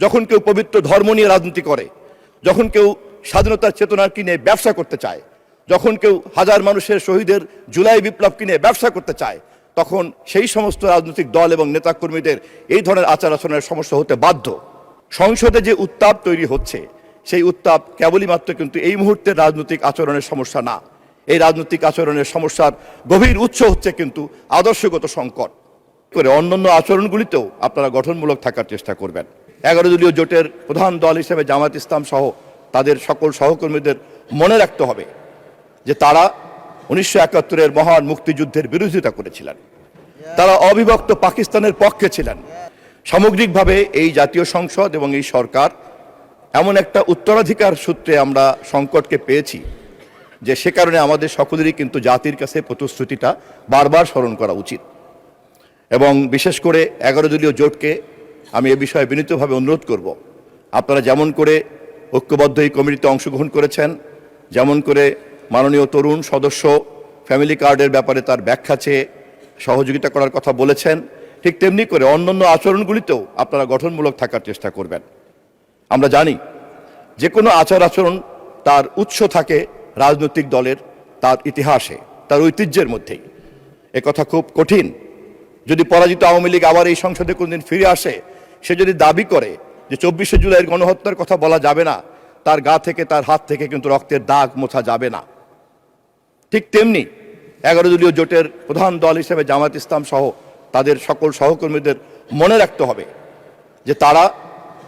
যখন কেউ পবিত্র ধর্ম নিয়ে রাজনীতি করে, যখন কেউ স্বাধীনতার চেতনার কিনে ব্যবসা করতে চায়, যখন কেউ হাজার মানুষের শহীদের জুলাই বিপ্লব কিনে ব্যবসা করতে চায়, তখন সেই সমস্ত রাজনৈতিক দল এবং নেতাকর্মীদের এই ধরনের আচার আচরণের সমস্যা হতে বাধ্য। সংসদে যে উত্তাপ তৈরি হচ্ছে, সেই উত্তাপ কেবলই মাত্র কিন্তু এই মুহূর্তের রাজনৈতিক আচরণের সমস্যা না। এই রাজনৈতিক আচরণের সমস্যার গভীর উৎস হচ্ছে কিন্তু আদর্শগত সংকট। করে অন্যান্য আচরণগুলিতেও আপনারা গঠনমূলক থাকার চেষ্টা করবেন। 11 দলীয় জোটের প্রধান দল হিসেবে জামাত ইসলাম সহ তাদের সকল সহকর্মীদের মনে রাখতে হবে যে তারা 1971-এর মহান মুক্তিযুদ্ধের বিরোধিতা করেছিলেন। তারা অবিভক্ত পাকিস্তানের পক্ষে ছিলেন। সামগ্রিকভাবে এই জাতীয় সংসদ এবং এই সরকার এমন একটা উত্তরাধিকার সূত্রে আমরা সংকটকে পেয়েছি যে সে কারণে আমাদের সকলেরই কিন্তু জাতির কাছে প্রতিশ্রুতিটা বারবার স্মরণ করা উচিত। এবং বিশেষ করে 11 দলীয় জোটকে আমি এ বিষয়ে বিনীতভাবে অনুরোধ করব, আপনারা যেমন করে ঐক্যবদ্ধ এই কমিটিতে অংশগ্রহণ করেছেন, যেমন করে মাননীয় তরুণ সদস্য ফ্যামিলি কার্ডের ব্যাপারে তার ব্যাখ্যা চেয়ে সহযোগিতা করার কথা বলেছেন, ঠিক তেমনি করে অন্যান্য আচরণগুলিতেও আপনারা গঠনমূলক থাকার চেষ্টা করবেন। আমরা জানি যে কোনো আচার আচরণ তার উৎস থাকে রাজনৈতিক দলের, তার ইতিহাসে, তার ঐতিহ্যের মধ্যেই। একথা খুব কঠিন। যদি পরাজিত আওয়ামী লীগ আবার এই সংসদে কোনদিন ফিরে আসে, সে যদি দাবি করে যে 24শে জুলাইয়ের গণহত্যার কথা বলা যাবে না, তার গা থেকে, তার হাত থেকে কিন্তু রক্তের দাগ মোছা যাবে না। ঠিক তেমনি 11 দলীয় জোটের প্রধান দল হিসেবে জামাত ইসলাম সহ তাদের সকল সহকর্মীদের মনে রাখতে হবে যে তারা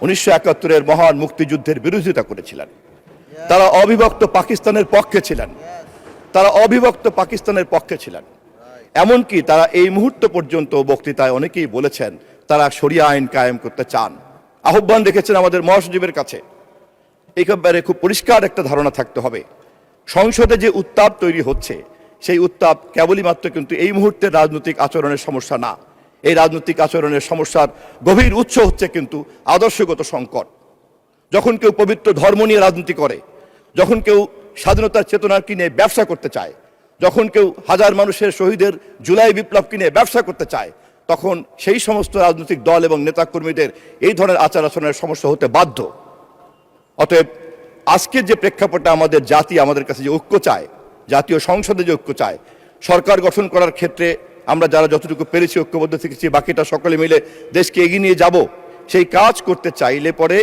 1971-এর মহান মুক্তিযুদ্ধের বিরোধিতা করেছিলেন। তারা অবিভক্ত পাকিস্তানের পক্ষে ছিলেন। তারা অবিভক্ত পাকিস্তানের পক্ষে ছিলেন। এমনকি তারা এই মুহূর্ত পর্যন্ত বক্তৃতায় অনেকেই বলেছেন তারা শরিয়া আইন কায়েম করতে চান, আহ্বান রেখেছেন আমাদের মহাসচিবের কাছে। এই ব্যাপারে খুব পরিষ্কার একটা ধারণা থাকতে হবে, সংসদে যে উত্তাপ তৈরি হচ্ছে, সেই উত্তাপ কেবলই মাত্র কিন্তু এই মুহূর্তের রাজনৈতিক আচরণের সমস্যা না। এই রাজনৈতিক আচরণের সমস্যার গভীর উৎস হচ্ছে কিন্তু আদর্শগত সংকট। যখন কেউ পবিত্র ধর্ম নিয়ে রাজনীতি করে, যখন কেউ স্বাধীনতার চেতনার কিনে ব্যবসা করতে চায়, যখন কেউ হাজার মানুষের শহীদের জুলাই বিপ্লব কিনে ব্যবসা করতে চায়, তখন সেই সমস্ত রাজনৈতিক দল এবং নেতাকর্মীদের এই ধরনের আচার আচরণের সমস্যা হতে বাধ্য। অতএব আজকের যে প্রেক্ষাপটে আমাদের জাতি আমাদের কাছে যে ঐক্য চায়, জাতীয় সংসদে যে ঐক্য চায়, সরকার গঠন করার ক্ষেত্রে আমরা যারা যতটুকু পেরেছি ঐক্যবদ্ধ থেকেছি, বাকিটা সকলে মিলে দেশকে এগিয়ে নিয়ে যাব, সেই কাজ করতে চাইলে পরে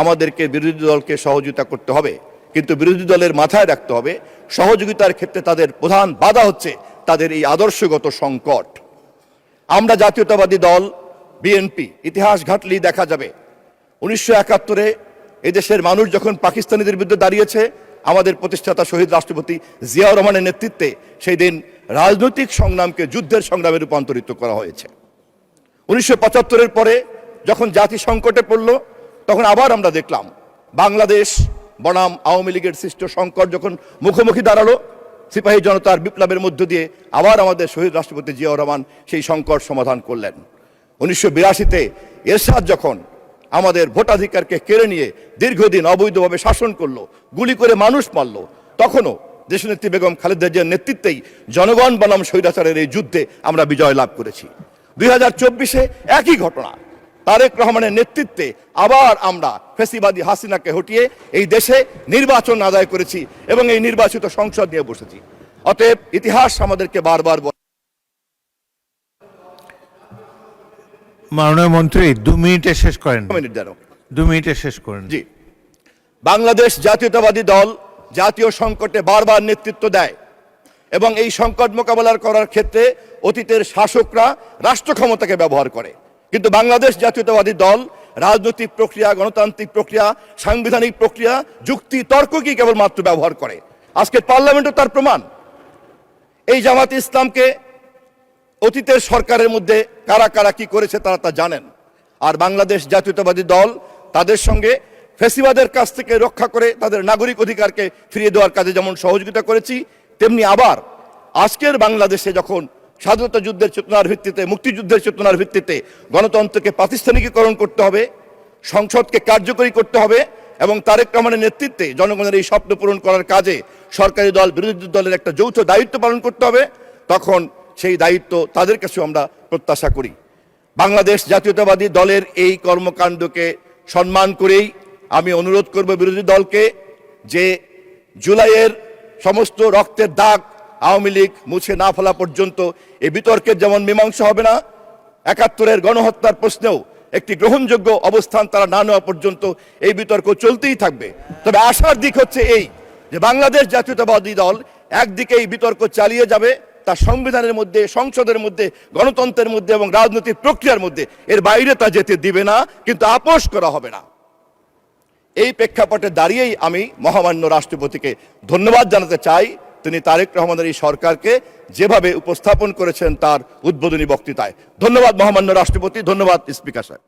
আমাদেরকে বিরোধী দলকে সহযোগিতা করতে হবে। কিন্তু বিরোধী দলের মাথায় রাখতে হবে সহযোগিতার ক্ষেত্রে তাদের প্রধান বাধা হচ্ছে তাদের এই আদর্শগত সংকট। আমরা জাতীয়তাবাদী দল বিএনপি ইতিহাস ঘাটলেই দেখা যাবে 1971-এ এদেশের মানুষ যখন পাকিস্তানিদের বিরুদ্ধে দাঁড়িয়েছে, আমাদের প্রতিষ্ঠাতা শহীদ রাষ্ট্রপতি জিয়াউর রহমানের নেতৃত্বে সেই দিন রাজনৈতিক সংগ্রামকে যুদ্ধের সংগ্রামে রূপান্তরিত করা হয়েছে। 1975-এর পরে যখন জাতি সংকটে পড়ল, তখন আবার আমরা দেখলাম বাংলাদেশ বনাম আওয়ামী লীগের সৃষ্ট সংকট যখন মুখোমুখি দাঁড়ালো, সিপাহী জনতার বিপ্লবের মধ্য দিয়ে আবার আমাদের শহীদ রাষ্ট্রপতি জিয়াউর রহমান সেই সংকট সমাধান করলেন। 1982-তে এরশাদ যখন আমাদের ভোটাধিকারকে কেড়ে নিয়ে দীর্ঘদিন অবৈধভাবে শাসন করলো, গুলি করে মানুষ মারল, তখনও দেশনেত্রী বেগম খালেদা জিয়ার নেতৃত্বেই জনগণ বনাম স্বৈরাচারের এই যুদ্ধে আমরা বিজয় লাভ করেছি। 2024-এ একই ঘটনা, তারেক রহমানের নেতৃত্বে আবার আমরা ফ্যাসিবাদী হাসিনাকে হটিয়ে এই দেশে নির্বাচন আদায় করেছি এবং এই নির্বাচিত সংসদ নিয়ে বসেছি। অতএব ইতিহাস আমাদেরকে বারবার মাননীয় মন্ত্রী 2 মিনিটে শেষ করেন। 2 মিনিটে শেষ করেন। জি, বাংলাদেশ জাতীয়তাবাদী দল জাতীয় সংকটে বারবার নেতৃত্ব দেয় এবং এই সংকট মোকাবেলা করার ক্ষেত্রে অতীতের শাসকরা রাষ্ট্র ক্ষমতাকে ব্যবহার করে, কিন্তু বাংলাদেশ জাতীয়তাবাদী দল রাজনৈতিক প্রক্রিয়া, গণতান্ত্রিক প্রক্রিয়া, সাংবিধানিক প্রক্রিয়া, যুক্তি তর্ককে কেবলমাত্র ব্যবহার করে। আজকের পার্লামেন্টও তার প্রমাণ। এই জামাত ইসলামকে অতীতের সরকারের মধ্যে কারা কারা কি করেছে তারা তা জানেন। আর বাংলাদেশ জাতীয়তাবাদী দল তাদের সঙ্গে ফ্যাসিবাদের কাছ থেকে রক্ষা করে তাদের নাগরিক অধিকারকে ফিরিয়ে দেওয়ার কাজে যেমন সহযোগিতা করেছি, তেমনি আবার আজকের বাংলাদেশে যখন স্বাধীনতা যুদ্ধের চেতনার ভিত্তিতে, মুক্তিযুদ্ধের চেতনার ভিত্তিতে গণতন্ত্রকে প্রাতিষ্ঠানিকীকরণ করতে হবে, সংসদকে কার্যকরী করতে হবে এবং তারেক রহমানের নেতৃত্বে জনগণের এই স্বপ্ন পূরণ করার কাজে সরকারি দল বিরোধী দলের একটা যৌথ দায়িত্ব পালন করতে হবে, তখন সেই দায়িত্ব তাদের কাছেও আমরা প্রত্যাশা করি। বাংলাদেশ জাতীয়তাবাদী দলের এই কর্মকাণ্ডকে সম্মান করেই আমি অনুরোধ করব বিরোধী দলকে যে জুলাইয়ের সমস্ত রক্তের দাগ আওয়ামী লীগ মুছে না ফেলা পর্যন্ত এই বিতর্কের যেমন মীমাংসা হবে না, ৭১-এর গণহত্যার প্রশ্নেও একটি গ্রহণযোগ্য অবস্থান তারা না নেওয়া পর্যন্ত এই বিতর্ক চলতেই থাকবে। তবে আশার দিক হচ্ছে এই যে বাংলাদেশ জাতীয়তাবাদী দল একদিকে এই বিতর্ক চালিয়ে যাবে, তার সংবিধানের মধ্যে, সংসদের মধ্যে, গণতন্ত্রের মধ্যে এবং রাজনৈতিক প্রক্রিয়ার মধ্যে, এর বাইরে তা যেতে দিবে না, কিন্তু আপোষ করা হবে না। এই প্রেক্ষাপটে দাঁড়িয়েই আমি মহামান্য রাষ্ট্রপতিকে ধন্যবাদ জানাতে চাই, তিনি তারেক রহমানের এই সরকারকে যেভাবে উপস্থাপন করেছেন তার উদ্বোধনী বক্তৃতায়। ধন্যবাদ মহামান্য রাষ্ট্রপতি, ধন্যবাদ স্পিকার সাহেব।